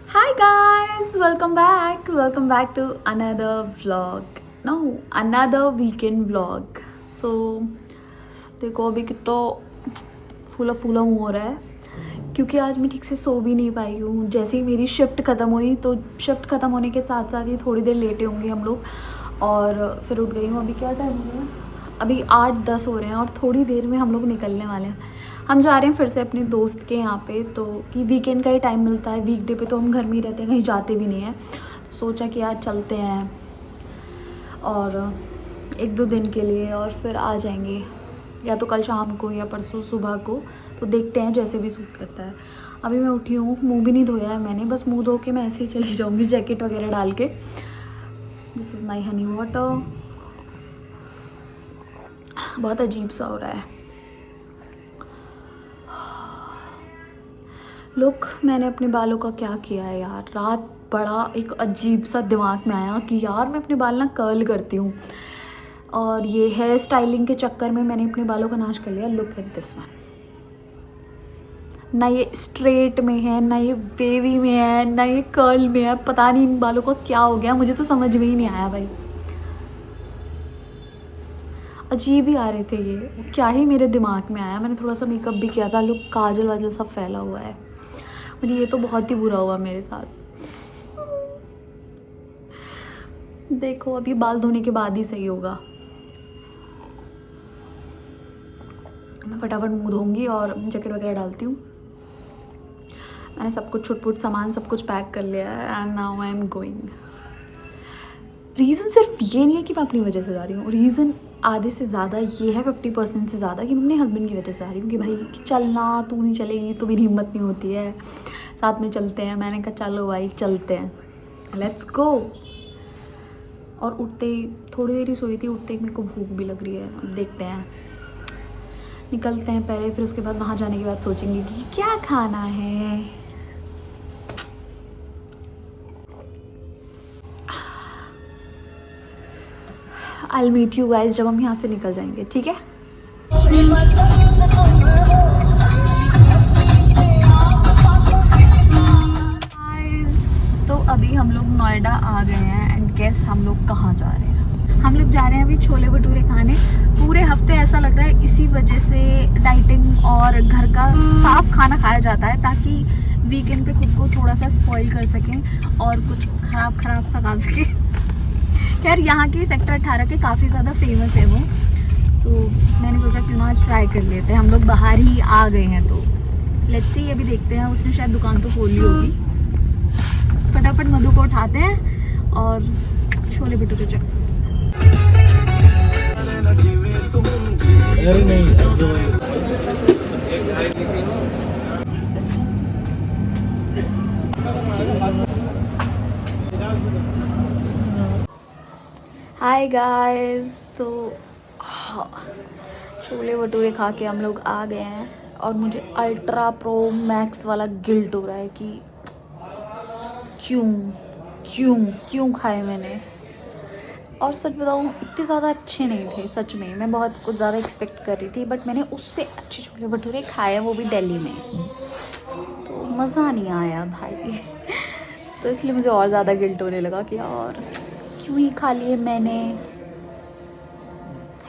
Hi guys, welcome back to another vlog. No, another weekend vlog. So देखो अभी कितना फूला फूला मुँह हो रहा है क्योंकि आज मैं ठीक से सो भी नहीं पाई हूँ। जैसे ही मेरी शिफ्ट ख़त्म हुई तो शिफ्ट ख़त्म होने के साथ साथ ही थोड़ी देर लेटे होंगे हम लोग और फिर उठ गई हूँ। अभी क्या टाइम हो गया? अभी 8-10 हो रहे हैं और थोड़ी देर में हम लोग निकलने वाले हैं। हम जा रहे हैं फिर से अपने दोस्त के यहाँ पे, तो कि वीकेंड का ही टाइम मिलता है। वीकडे पे तो हम घर में ही रहते हैं, कहीं जाते भी नहीं हैं। तो सोचा कि आज चलते हैं और 1-2 दिन के लिए और फिर आ जाएंगे, या तो कल शाम को या परसों सुबह को। तो देखते हैं जैसे भी सूट करता है। अभी मैं उठी हूँ, मुंह भी नहीं धोया है मैंने, बस मुंह धो के मैं ऐसे ही चली जाऊँगी जैकेट वगैरह डाल के। This is my Honey water. बहुत अजीब सा हो रहा है। लुक, मैंने अपने बालों का क्या किया है यार। रात बड़ा एक अजीब सा दिमाग में आया कि यार मैं अपने बाल ना कर्ल करती हूँ, और ये हेयर स्टाइलिंग के चक्कर में मैंने अपने बालों का नाश कर लिया। Look at this one. ना ये स्ट्रेट में है, ना ये वेवी में है, ना ये कर्ल में है। पता नहीं इन बालों को क्या हो गया, मुझे तो समझ में ही नहीं आया भाई। अजीब ही आ रहे थे ये, क्या ही मेरे दिमाग में आया। मैंने थोड़ा सा मेकअप भी किया था, लुक काजल वाजल सब फैला हुआ है। और ये तो बहुत ही बुरा हुआ मेरे साथ। देखो अब ये बाल धोने के बाद ही सही होगा। मैं फटाफट मुंह धोऊंगी और जैकेट वगैरह डालती हूँ। मैंने सब कुछ छुटपुट सामान सब कुछ पैक कर लिया है and now I am going. Reason सिर्फ ये नहीं है कि मैं अपनी वजह से जा रही हूँ, रीज़न आधे से ज़्यादा ये है, 50% से ज़्यादा, कि मैं अपने हस्बैंड की वजह से आ रही हूँ। कि भाई कि चलना, तू नहीं चलेगी तो मेरी हिम्मत नहीं होती है, साथ में चलते हैं। मैंने कहा चलो भाई चलते हैं, लेट्स गो। और उठते ही थोड़ी देर ही सोई थी, उठते ही मेरे को भूख भी लग रही है। अब देखते हैं, निकलते हैं पहले, फिर उसके बाद वहाँ जाने के बाद सोचेंगे कि क्या खाना है। आई मीट यू गाइज जब हम यहाँ से निकल जाएंगे, ठीक है। गाइस तो अभी हम लोग नोएडा आ गए हैं एंड गेस हम लोग कहाँ जा रहे हैं। हम लोग जा रहे हैं अभी छोले भटूरे खाने। पूरे हफ्ते ऐसा लग रहा है इसी वजह से डाइटिंग और घर का साफ खाना खाया जाता है, ताकि वीकेंड पे खुद को थोड़ा सा स्पॉइल कर सकें और कुछ खराब सा खा सकें। खैर यहाँ के सेक्टर 18 के काफ़ी ज़्यादा फेमस है वो, तो मैंने सोचा क्यों ना आज ट्राई कर लेते हैं। हम लोग बाहर ही आ गए हैं तो लेट्स सी, अभी देखते हैं। उसने शायद दुकान तो खोल ली होगी। फटाफट मधु को उठाते हैं और छोले भटूरे चटते। हाय गाइस, तो छोले भटूरे खा के हम लोग आ गए हैं और मुझे अल्ट्रा प्रो मैक्स वाला गिल्ट हो रहा है कि क्यों क्यों क्यों खाए मैंने। और सच बताऊँ इतने ज़्यादा अच्छे नहीं थे सच में। मैं बहुत कुछ ज़्यादा एक्सपेक्ट कर रही थी, बट मैंने उससे अच्छे छोले भटूरे खाए, वो भी दिल्ली में, तो मज़ा नहीं आया भाई। तो इसलिए मुझे और ज़्यादा गिल्ट होने लगा कि यार क्यों ही खा लिए मैंने।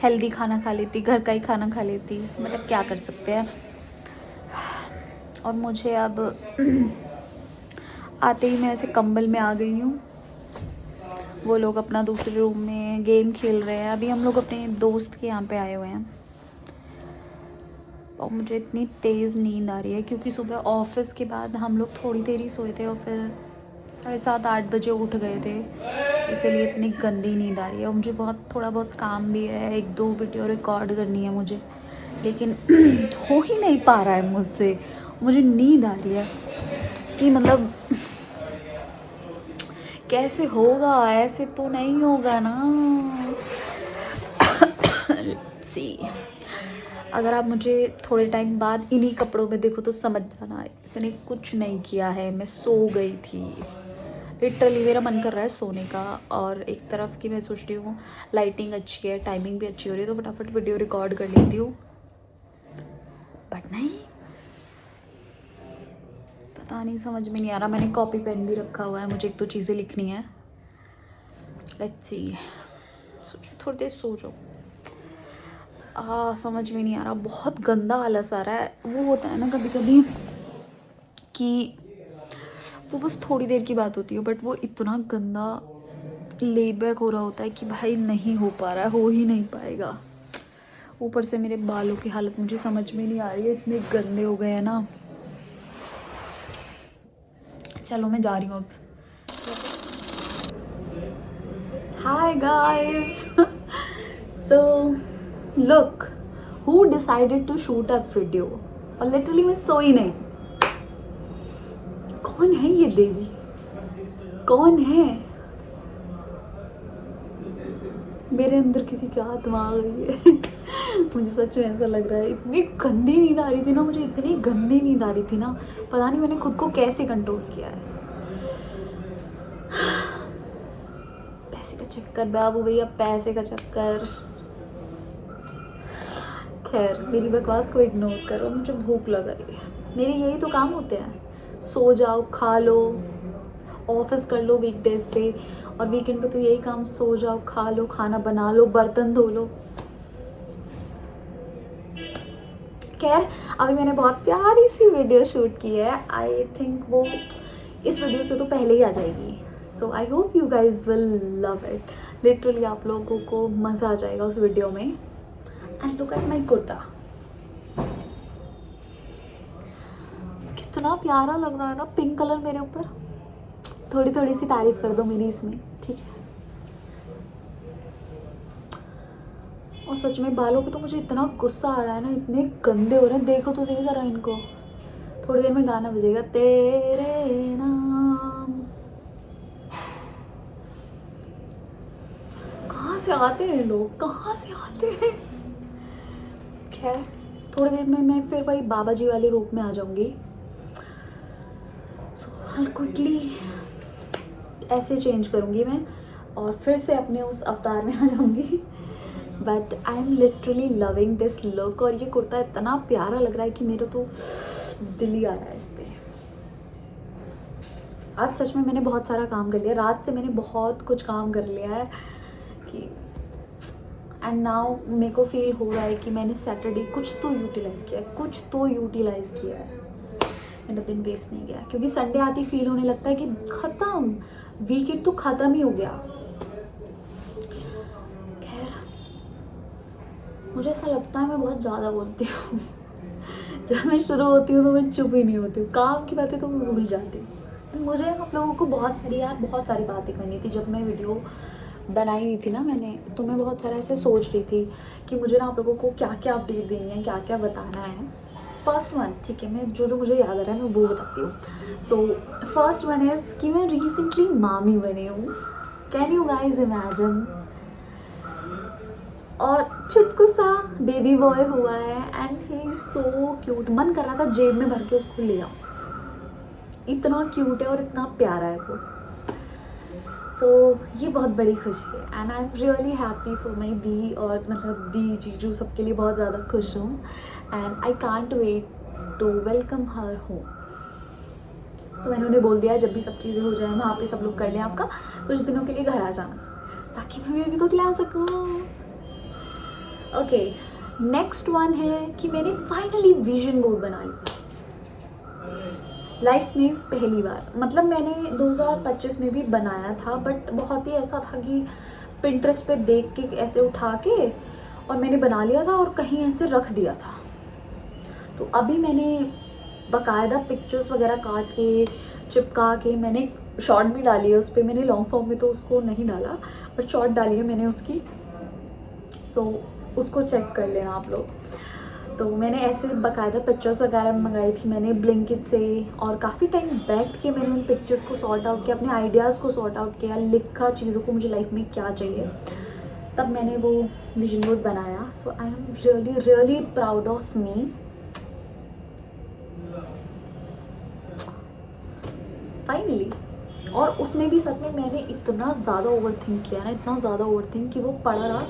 हेल्दी खाना खा लेती, घर का ही खाना खा लेती, मतलब क्या कर सकते हैं। और मुझे अब आते ही मैं ऐसे कंबल में आ गई हूँ। वो लोग अपना दूसरे रूम में गेम खेल रहे हैं। अभी हम लोग अपने दोस्त के यहाँ पे आए हुए हैं और मुझे इतनी तेज़ नींद आ रही है क्योंकि सुबह ऑफिस के बाद हम लोग थोड़ी देर ही सोए थे और फिर 7:30-8 बजे उठ गए थे, इसीलिए इतनी गंदी नींद आ रही है। और मुझे थोड़ा बहुत काम भी है, 1-2 वीडियो रिकॉर्ड करनी है मुझे, लेकिन हो ही नहीं पा रहा है मुझसे। मुझे नींद आ रही है कि मतलब कैसे होगा, ऐसे तो नहीं होगा ना। सी, अगर आप मुझे थोड़े टाइम बाद इन्हीं कपड़ों में देखो तो समझ जाना इसने कुछ नहीं किया है। मैं सो गई थी लिटरली, मेरा मन कर रहा है सोने का। और एक तरफ की मैं सोच रही हूँ लाइटिंग अच्छी है, टाइमिंग भी अच्छी हो रही है, तो फटाफट वीडियो रिकॉर्ड कर लेती हूँ, बट नहीं, पता पता नहीं, समझ में नहीं आ रहा। मैंने कॉपी पेन भी रखा हुआ है, मुझे एक दो चीज़ें लिखनी है। लेट्स सी, थोड़ी देर सो जाओ। समझ में नहीं आ रहा, बहुत गंदा आलस आ रहा है। वो होता है ना कभी कभी कि वो बस थोड़ी देर की बात होती है, बट वो इतना गंदा लेड बैक हो रहा होता है कि भाई नहीं हो पा रहा है, हो ही नहीं पाएगा। ऊपर से मेरे बालों की हालत मुझे समझ में नहीं आ रही है, इतने गंदे हो गए हैं ना। चलो मैं जा रही हूँ अब। Hi guys, so look who decided to shoot a video. और लिटरली मैं सोई नहीं। कौन है ये देवी, कौन है? मेरे अंदर किसी की आत्मा आ गई है। मुझे सच में ऐसा लग रहा है। इतनी गंदी नींद आ रही थी ना मुझे, इतनी गंदी नींद आ रही थी ना, पता नहीं मैंने खुद को कैसे कंट्रोल किया है। पैसे का चक्कर बाबू भैया, पैसे का चक्कर। खैर मेरी बकवास को इग्नोर करो, मुझे भूख लग रही है। मेरे यही तो काम होते हैं, सो जाओ, खा लो, ऑफिस कर लो वीकडेज पे, और वीकेंड पे तो यही काम, सो जाओ, खा लो, खाना बना लो, बर्तन धो लो। खैर अभी मैंने बहुत प्यारी सी वीडियो शूट की है। आई थिंक वो इस वीडियो से तो पहले ही आ जाएगी। So I hope you guys will love it. Literally आप लोगों को मज़ा आ जाएगा उस वीडियो में। And look at my kurta, कितना प्यारा लग रहा है ना पिंक कलर मेरे ऊपर। थोड़ी थोड़ी सी तारीफ कर दो मेरी इसमें, ठीक है? और सच में बालों पे तो मुझे इतना गुस्सा आ रहा है ना, इतने गंदे हो रहे हैं। देखो तो सही ज़रा इनको। थोड़ी देर में गाना बजेगा, तेरे नाम। कहाँ से आते हैं लोग, कहाँ से आते हैं? खैर थोड़ी देर में मैं फिर वही बाबा जी वाले रूप में आ जाऊंगी। सो क्विकली ऐसे चेंज करूंगी मैं, और फिर से अपने उस अवतार में आ जाऊंगी। But I am literally loving this look. और ये कुर्ता इतना प्यारा लग रहा है कि मेरा तो दिल ही आ रहा है इस पर। आज सच में मैंने बहुत सारा काम कर लिया, रात से मैंने बहुत कुछ काम कर लिया है कि एंड नाउ मेरे को फील हो रहा है कि मैंने सैटरडे कुछ तो यूटिलाइज़ किया है, कुछ तो यूटिलाइज़ किया है। मेरा दिन वेस्ट नहीं गया, क्योंकि संडे आती फील होने लगता है कि ख़त्म, वीकेंड तो ख़त्म ही हो गया। खैर मुझे ऐसा लगता है मैं बहुत ज़्यादा बोलती हूँ। जब मैं शुरू होती हूँ तो मैं चुप ही नहीं होती हूँ, काम की बातें तो मैं भूल जाती हूँ। मुझे आप लोगों को बहुत सारी बातें करनी थी। जब मैं वीडियो बनाई नहीं थी ना मैंने, तो मैं बहुत सारा ऐसे सोच रही थी कि मुझे ना आप लोगों को क्या क्या अपडेट देनी है, क्या क्या बताना है। फर्स्ट वन, ठीक है, मैं जो मुझे याद आ रहा है मैं वो बताती हूँ। सो फर्स्ट वन इज़ कि मैं रिसेंटली मामी बनी हूँ। Can you guys imagine? और चुटकू सा बेबी बॉय हुआ है and he is so cute. मन कर रहा था जेब में भर के उसको ले आऊँ, इतना क्यूट है और इतना प्यारा है वो। सो ये बहुत बड़ी खुशी है and I am really happy for my दी, और मतलब दी जीजू सबके लिए बहुत ज़्यादा खुश हूँ। And I can't wait to welcome her home. तो मैंने उन्हें बोल दिया जब भी सब चीज़ें हो जाए वहाँ पे सब लोग कर लें आपका, कुछ दिनों के लिए घर आ जाना ताकि मैं बेबी को खिला सकूँ। ओके, नेक्स्ट वन है कि मैंने फाइनली विजन बोर्ड बना लिया लाइफ में पहली बार। मतलब मैंने 2025 में भी बनाया था, बट बहुत ही ऐसा था कि पिंटरेस्ट पे देख के ऐसे उठा के और मैंने बना लिया था और कहीं ऐसे रख दिया था। तो अभी मैंने बाकायदा पिक्चर्स वगैरह काट के चिपका के मैंने शॉर्ट भी डाली है उस पर। मैंने लॉन्ग फॉर्म में तो उसको नहीं डाला, बट शॉर्ट डाली है मैंने उसकी, तो उसको चेक कर लेना आप लोग। तो मैंने ऐसे बाकायदा पिक्चर्स वगैरह मंगाई थी मैंने ब्लिंकिट से, और काफ़ी टाइम बैठ के मैंने उन पिक्चर्स को सॉर्ट आउट किया, अपने आइडियाज़ को सॉर्ट आउट किया, लिखा चीज़ों को मुझे लाइफ में क्या चाहिए, तब मैंने वो विजन बोर्ड बनाया। So I am really really proud of me. Finally. और उसमें भी सच में मैंने इतना ज़्यादा ओवर थिंक किया ना, इतना ज़्यादा ओवर थिंक कि वो पड़ा रहा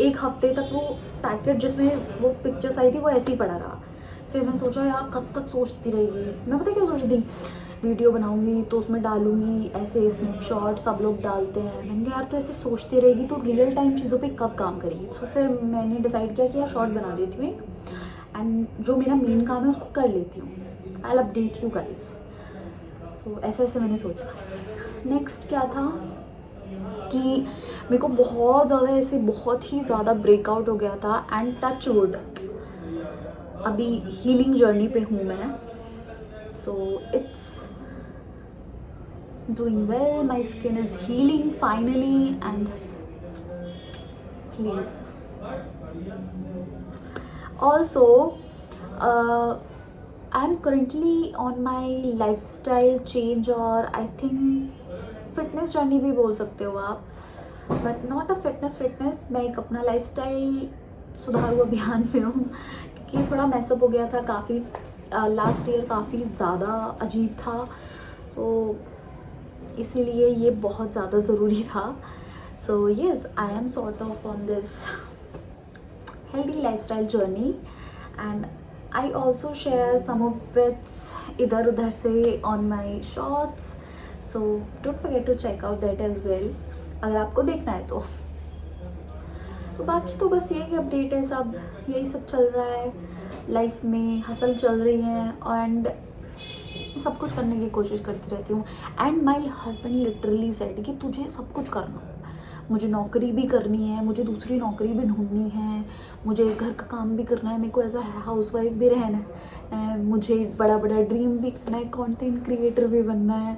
1 हफ्ते तक। वो पैकेट जिसमें वो पिक्चर्स आई थी वो ऐसे ही पड़ा रहा। फिर मैंने सोचा यार कब तक सोचती रहेगी। मैं पता क्या सोच रही थी, वीडियो बनाऊंगी तो उसमें डालूंगी, ऐसे स्नैपशॉट सब लोग डालते हैं। मैंने कहा यार तो ऐसे सोचते रहेगी तो रियल टाइम चीज़ों पे कब काम करेगी। तो फिर मैंने डिसाइड किया कि यार शॉर्ट बना देती हूँ एंड जो मेरा मेन काम है उसको कर लेती हूँ। I will update you guys. तो ऐसे ऐसे मैंने सोचा। नेक्स्ट क्या था कि मेरे को बहुत ज़्यादा ऐसे बहुत ही ज़्यादा ब्रेकआउट हो गया था एंड टच वुड अभी हीलिंग जर्नी पे हूँ मैं। So it's doing well, my skin is healing finally and please also I am currently on my life style change और आई थिंक फिटनेस जर्नी भी बोल सकते हो आप, बट नॉट अ फिटनेस। मैं एक अपना लाइफ स्टाइल सुधारू अभियान में हूँ क्योंकि थोड़ा मैसअप हो गया था काफ़ी। लास्ट ईयर काफ़ी ज़्यादा अजीब था तो इसीलिए ये बहुत ज़्यादा ज़रूरी था। So yes, I am sort of on this healthy lifestyle journey and I also share some of bits इधर उधर से on my shorts. So don't forget to check out that as well अगर आपको देखना है तो बाकी तो बस यही अपडेट है, सब यही सब चल रहा है लाइफ में, हसल चल रही है एंड सब कुछ करने की कोशिश करती रहती हूँ। And my husband literally said कि तुझे सब कुछ करना, मुझे नौकरी भी करनी है, मुझे दूसरी नौकरी भी ढूंढनी है, मुझे घर का काम भी करना है, मेरे को एज अ हाउसवाइफ भी रहना है, मुझे बड़ा बड़ा ड्रीम भी करना है, कंटेंट क्रिएटर भी बनना है,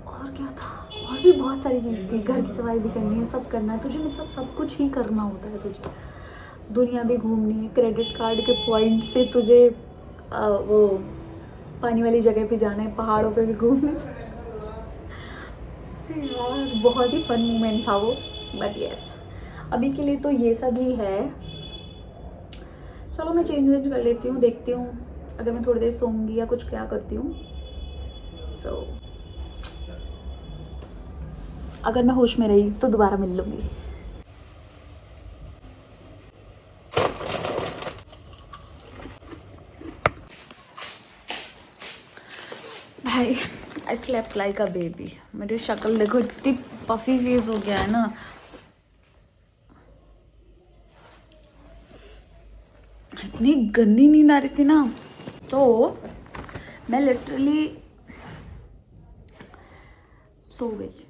और क्या था और भी बहुत सारी चीज़ थी, घर की सफाई भी करनी है, सब करना है तुझे, मतलब सब कुछ ही करना होता है तुझे, दुनिया भी घूमनी है, क्रेडिट कार्ड के पॉइंट से तुझे वो पानी वाली जगह पे जाना है, पहाड़ों पे भी घूमने यार बहुत ही फन मोमेंट था वो। बट यस, अभी के लिए तो ये सब ही है। चलो मैं चेंज वेंज कर लेती हूँ, देखती हूँ अगर मैं थोड़ी देर सोऊंगी या कुछ क्या करती हूँ। सो अगर मैं होश में रही तो दोबारा मिल लूँगी। भाई I slept like a baby. मेरी शक्ल देखो, इतनी पफी फेस हो गया है ना, इतनी गंदी नींद आ रही थी ना, तो मैं लिटरली सो गई,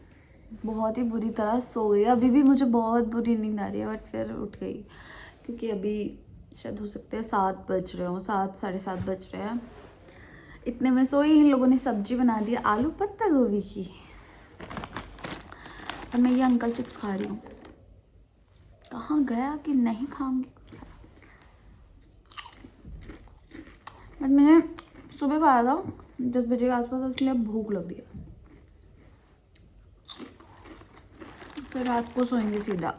बहुत ही बुरी तरह सो गई। अभी भी मुझे बहुत बुरी नींद आ रही है बट फिर उठ गई क्योंकि अभी शायद हो सकते हैं 7 बज रहे हो, 7 साढ़े 7 बज रहे हैं। इतने में सोई, इन लोगों ने सब्जी बना दी आलू पत्ता गोभी की और मैं ये अंकल चिप्स खा रही हूँ। कहाँ गया कि नहीं खाऊंगी कुछ, बट मैंने सुबह खाया था 10 बजे के आसपास, इसलिए भूख लग रही है, फिर रात को सोएंगे सीधा।